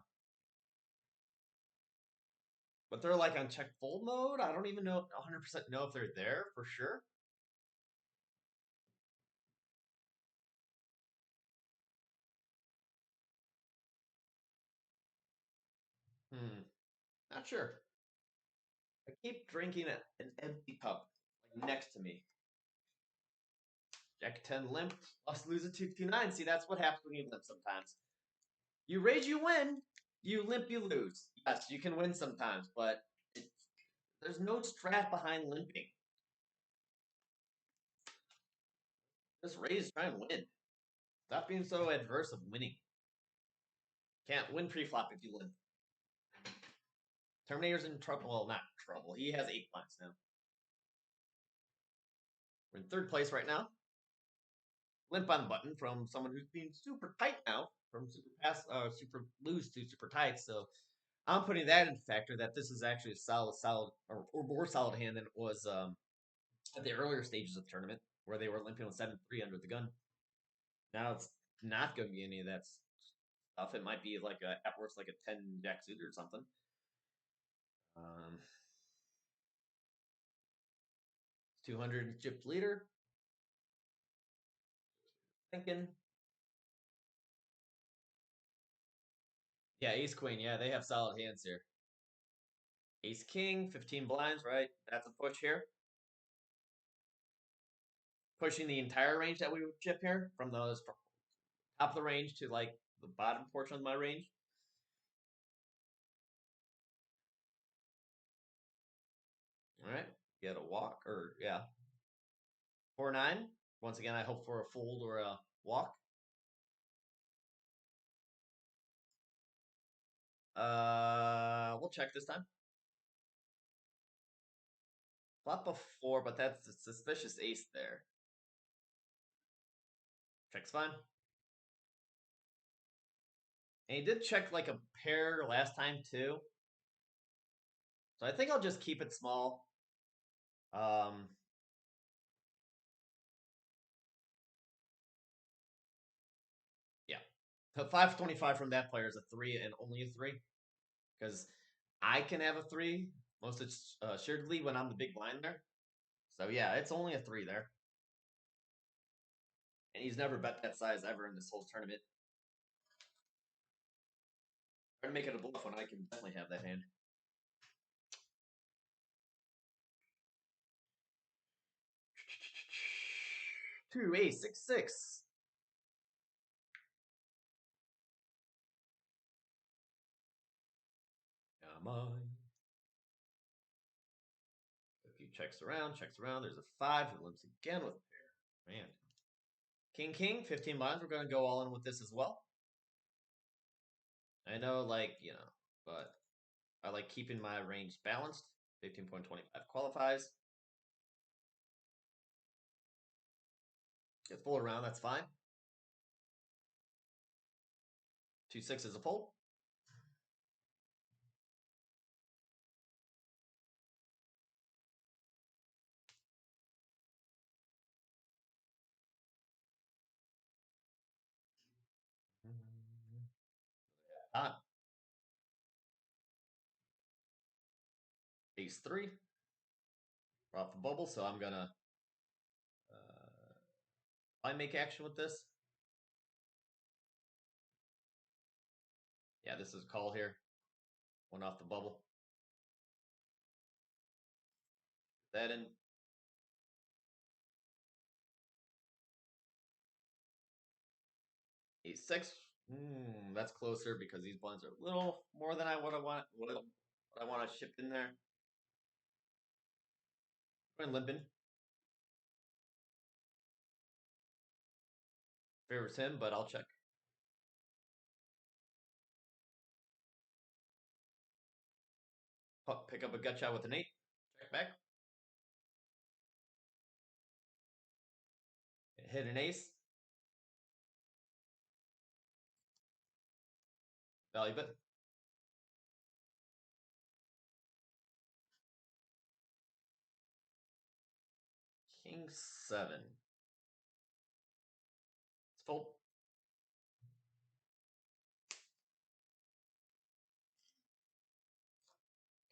But they're like on check fold mode. I don't even know 100% know if they're there for sure. Not sure. I keep drinking an empty cup like next to me. Jack 10 limp. Lost lose a 2-2-9. See, that's what happens when you limp sometimes. You raise, you win. You limp, you lose. Yes, you can win sometimes, but there's no strat behind limping. Just raise, try and win. Stop being so adverse of winning. Can't win pre-flop if you limp. Terminator's in trouble. Well, not trouble. He has 8 blinds now. We're in third place right now. Limp on button from someone who's being super tight now. From super loose to super tight. So I'm putting that into factor that this is actually a solid, or more solid hand than it was at the earlier stages of the tournament, where they were limping with 7-3 under the gun. Now it's not going to be any of that stuff. It might be like at worst like a 10 jack suited or something. 200 chip leader. Thinking. Yeah, ace queen. Yeah, they have solid hands here. Ace king, 15 blinds, right? That's a push here. Pushing the entire range that we would chip here from the top of the range to like the bottom portion of my range. All right, get a walk or yeah, 4-9. Once again, I hope for a fold or a walk. We'll check this time. Flop a 4, but that's a suspicious ace there. Check's fine. And he did check like a pair last time too. So I think I'll just keep it small. Yeah. So 525 from that player is a 3 and only a 3. Because I can have a 3 most assuredly when I'm the big blind there. So yeah, it's only a 3 there. And he's never bet that size ever in this whole tournament. Try to make it a bluff when I can definitely have that hand. Two, ace, 6-6. Come on. A few checks around. There's a 5 who limps again with a pair. Man. King, king, 15 blinds. We're going to go all in with this as well. I know, like, but I like keeping my range balanced. 15.25 qualifies. Get full around, that's fine. 2-6 is a fold. Ace 3. We're off the bubble, so I'm gonna I make action with this. Yeah, this is a call here. One off the bubble. That in. Ace 6. That's closer because these blinds are a little more than what I want to ship in there. Going limping. Favors him, but I'll check. Pick up a gut shot with an 8. Check back. Hit an ace. Value bet. King 7. It's fold.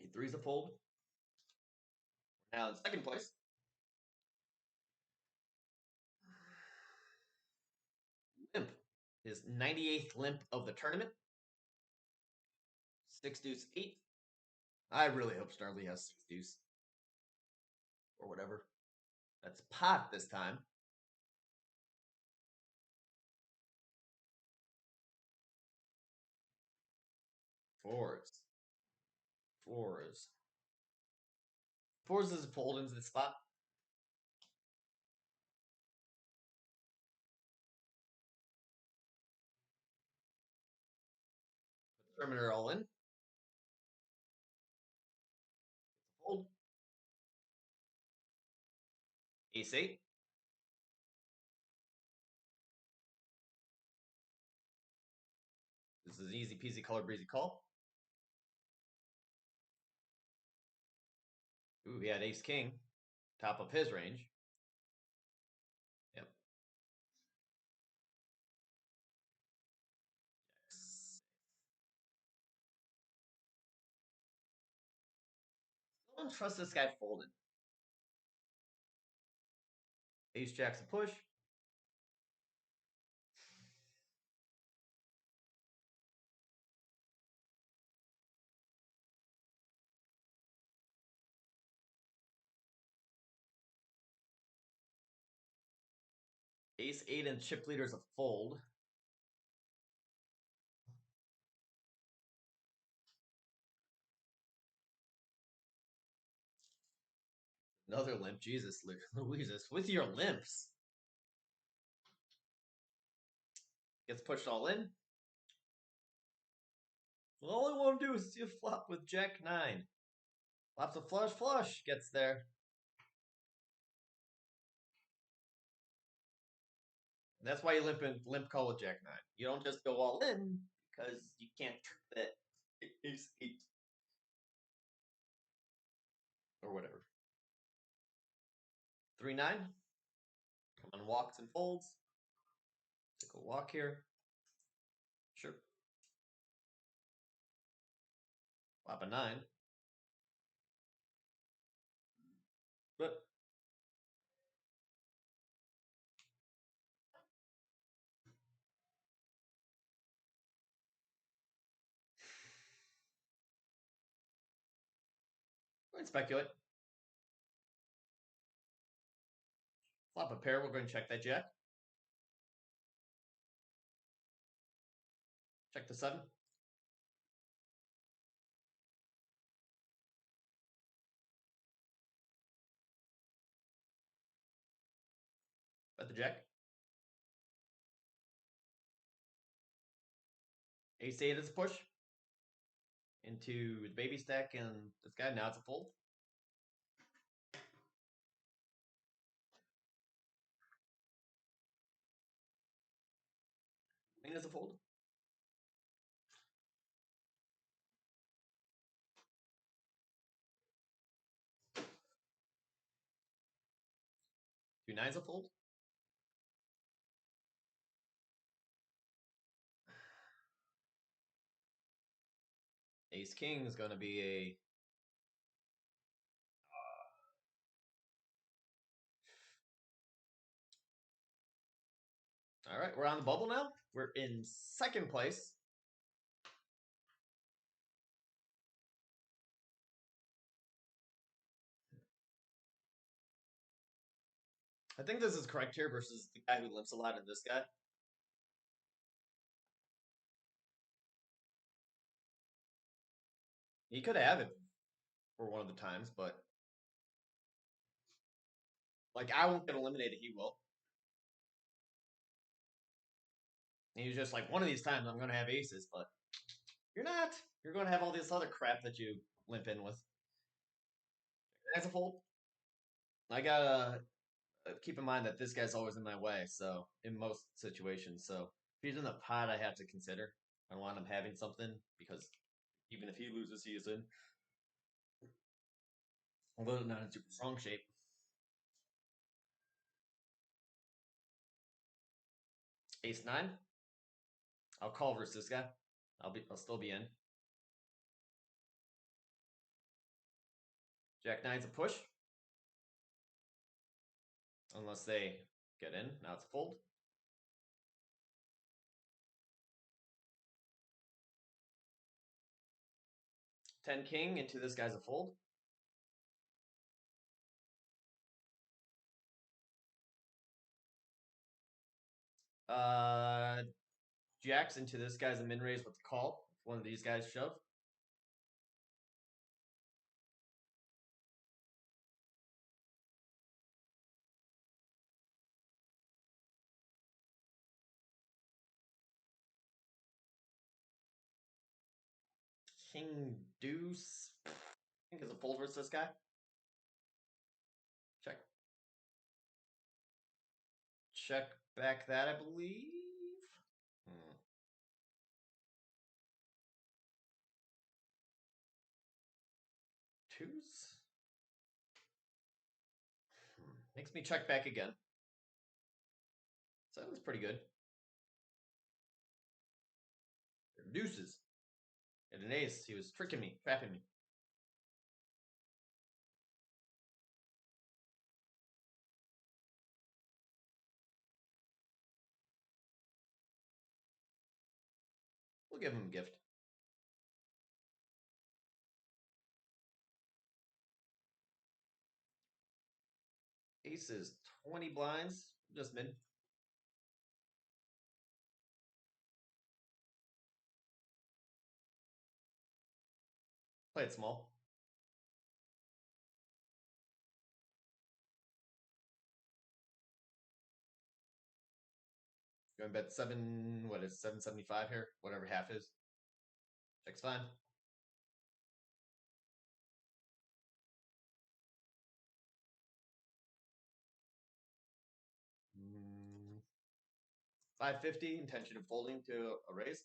A3 is a fold. Now in second place. Limp. His 98th limp of the tournament. 6 deuce 8. I really hope Starly has 6 deuce. Or whatever. That's pot this time. Fours. Fours. Fours is a fold into the spot. Perimeter all in. Fold. Ace 8. This is easy peasy color breezy call. Ooh, he had ace king. Top of his range. don't trust this guy folded. Ace Jack's a push. Ace 8 and chip leader's a fold. Another limp. Jesus, Louises, with your limps. Gets pushed all in. Well, all I want to do is see a flop with Jack 9. Flops a flush, flush. Gets there. That's why you limp call with Jack 9. You don't just go all in because you can't trick that Ace 8. Or whatever. 3-9. Come on, walks and folds. Take a walk here. Sure. Flop a 9. But go ahead and speculate. Flop a pair. We're going to check that Jack. Check the 7. Bet the Jack. Ace 8 is a push. Into the baby stack and this guy. Now it's a fold. Queen is a fold. Two nines a fold. Ace King is going to be a all right, we're on the bubble now. We're in second place. I think this is correct here versus the guy who limps a lot and this guy. He could have it for one of the times, but like I won't get eliminated, he will. And he was just like, one of these times I'm going to have aces, but you're not. You're going to have all this other crap that you limp in with. As a fold, I gotta keep in mind that this guy's always in my way. So in most situations, so if he's in the pot, I have to consider. I want him having something because even if he loses, he is in. Although not in super strong shape. Ace 9. I'll call versus this guy. I'll still be in. Jack 9's a push. Unless they get in. Now it's a fold. 10 king into this guy's a fold. Jacks into this guy's a min raise with the call. If one of these guys shove. King deuce. I think is a fold versus this guy. Check. Check back that, I believe. Twos. Makes me check back again. So that was pretty good. Deuces. And an ace. He was tricking me, trapping me. We'll give him a gift. Ace is 20 blinds. Just mid. Play it small. Going bet 7, what is 775 here? Whatever half is. Check's fine. Mm, 550, intention of folding to a raise.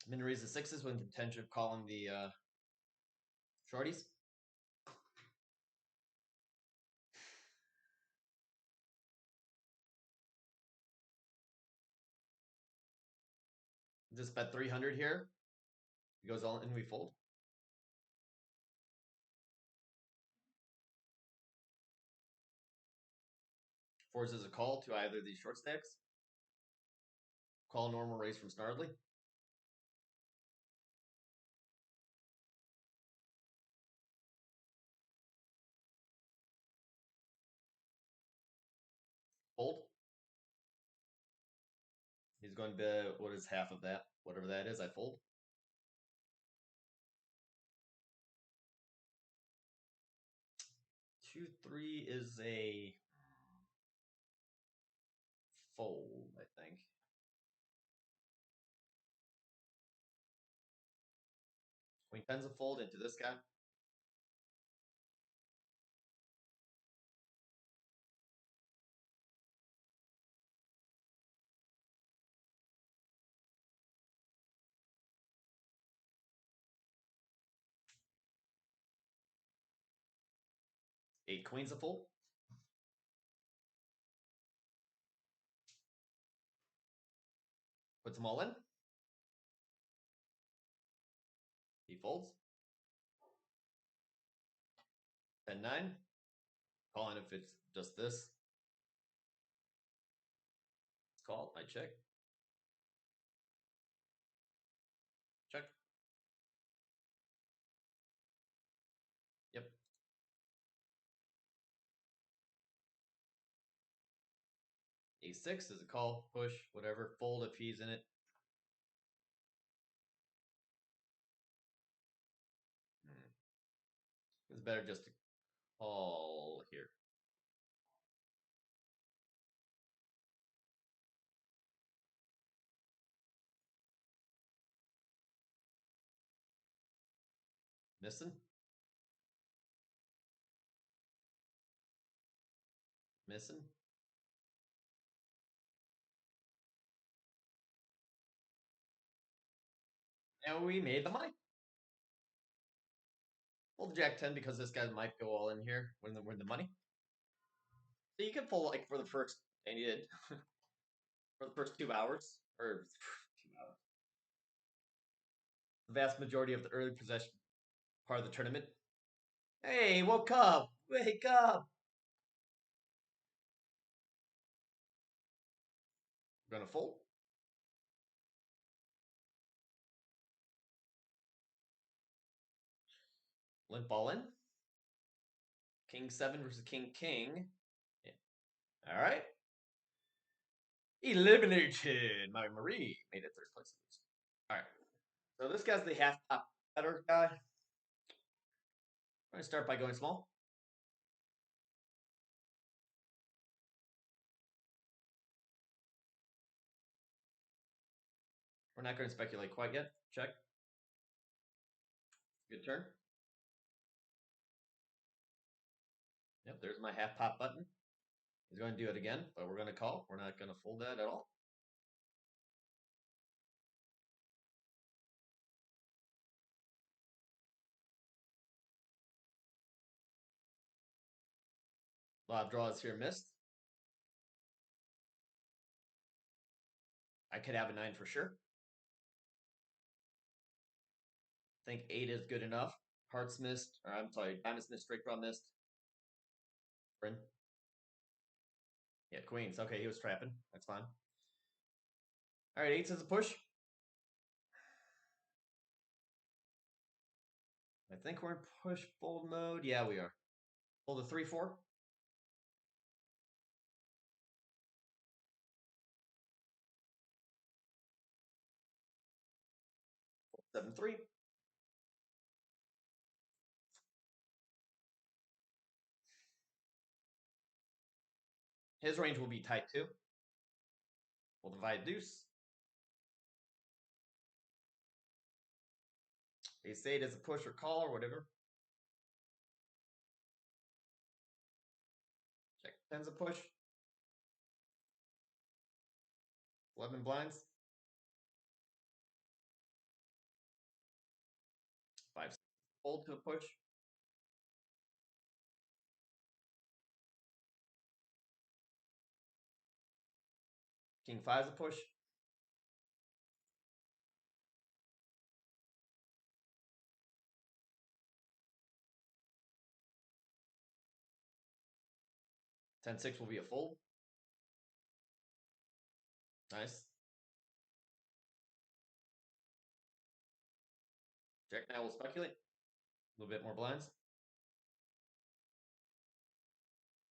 Min raise the sixes with intention of calling the shorties. Just bet 300 here. He goes all in, we fold. Fours is a call to either of these short stacks. Call normal raise from Snarly. Fold. He's going to bet, what is half of that? Whatever that is, I fold. Two, three is a fold, I think. Queen ten's a fold into this guy. Eight queens a fold. Puts them all in. He folds. 10-9. Calling if it's just this. Call. I check. Check. Yep. A6 is a call, push, whatever. Fold if he's in it. It's better just to call here. Missing. Missing. And we made the money. Fold Jack 10 because this guy might go all in here when win the money. So you can fold like for the first, and you did, for the first 2 hours, or 2 hours. The vast majority of the early possession part of the tournament. Hey, woke up! Wake up! We're gonna fold. Limp all in. King 7 versus King King. Yeah. All right. Eliminated. My Marie made it third place. All right. So this guy's the half top better guy. I'm going to start by going small. We're not going to speculate quite yet. Check. Good turn. Yep, there's my half pop button. He's going to do it again, but we're going to call. We're not going to fold that at all. A lot of draws here missed. I could have a 9 for sure. I think 8 is good enough. Hearts missed, or I'm sorry, diamonds missed, straight draw missed. Bryn. Yeah, queens. Okay, he was trapping. That's fine. All right, eights is a push. I think we're in push fold mode. Yeah, we are. Hold a 3-4. 7-3. His range will be tight too. We'll divide deuce. Ace 8 is a push or call or whatever. Check 10's a push. 11 blinds. 5 fold to a push. King 5 is a push. Ten six will be a fold. Nice. Jack now will speculate. A little bit more blinds.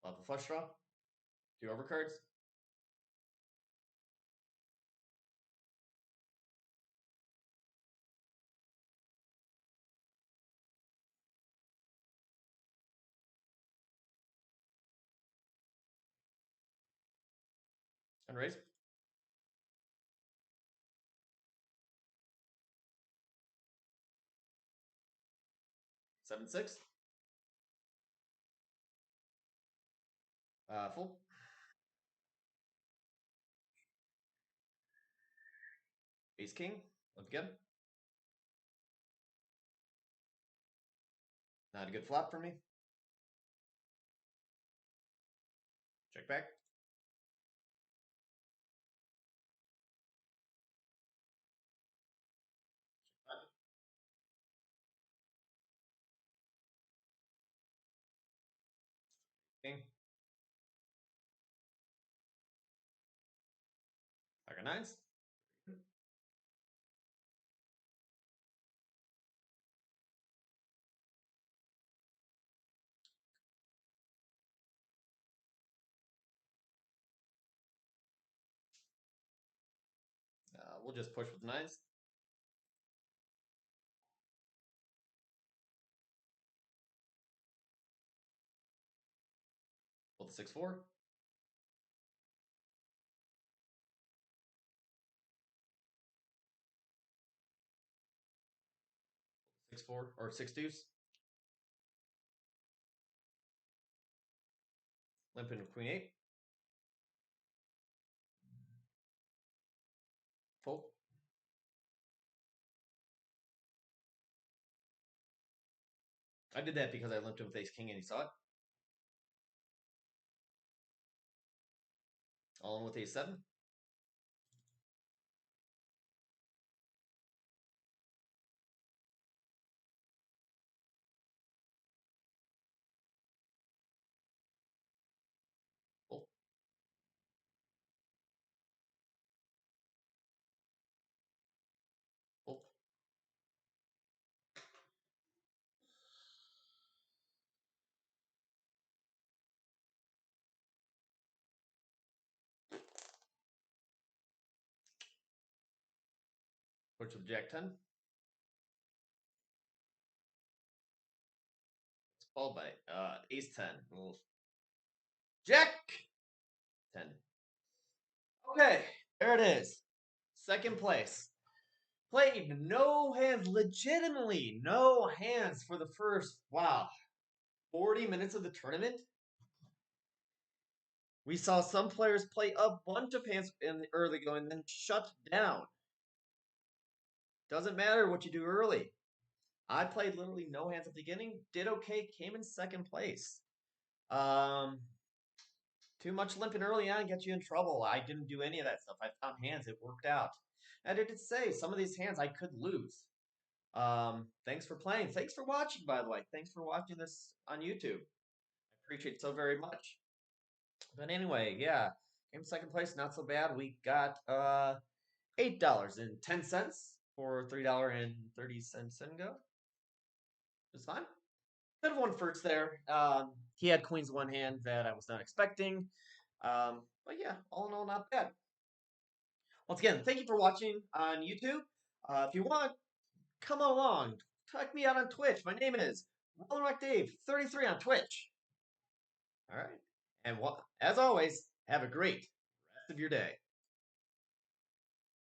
Love a flush draw. 2 overcards. And raise. Seven six. Full. Ace king. Once again. Not a good flop for me. Check back. King. Pocket nines. We'll just push with nines. Pull the 6-4. Six four or six deuce. Limp into queen 8. Fold. I did that because I limped him with ace king and he saw it. All in with ace 7. Fold. Fold. Push with jack 10. It's called by ace 10. Jack 10. Okay, there it is. Second place. Played no hands, legitimately no hands for the first, wow, 40 minutes of the tournament. We saw some players play a bunch of hands in the early going, then shut down. Doesn't matter what you do early. I played literally no hands at the beginning, did okay, came in second place. Too much limping early on gets you in trouble. I didn't do any of that stuff. I found hands, it worked out. And I did say some of these hands I could lose. Thanks for playing. Thanks for watching, by the way. Thanks for watching this on YouTube. Appreciate it so very much. But anyway, yeah, came second place, not so bad. We got $8.10 for $3.30 in go. It's fine. Could have won first there. He had queens one hand that I was not expecting. But yeah, all in all, not bad. Once again, thank you for watching on YouTube. If you want, come along. Check me out on Twitch. My name is Dave33 on Twitch. All right. And as always, have a great rest of your day.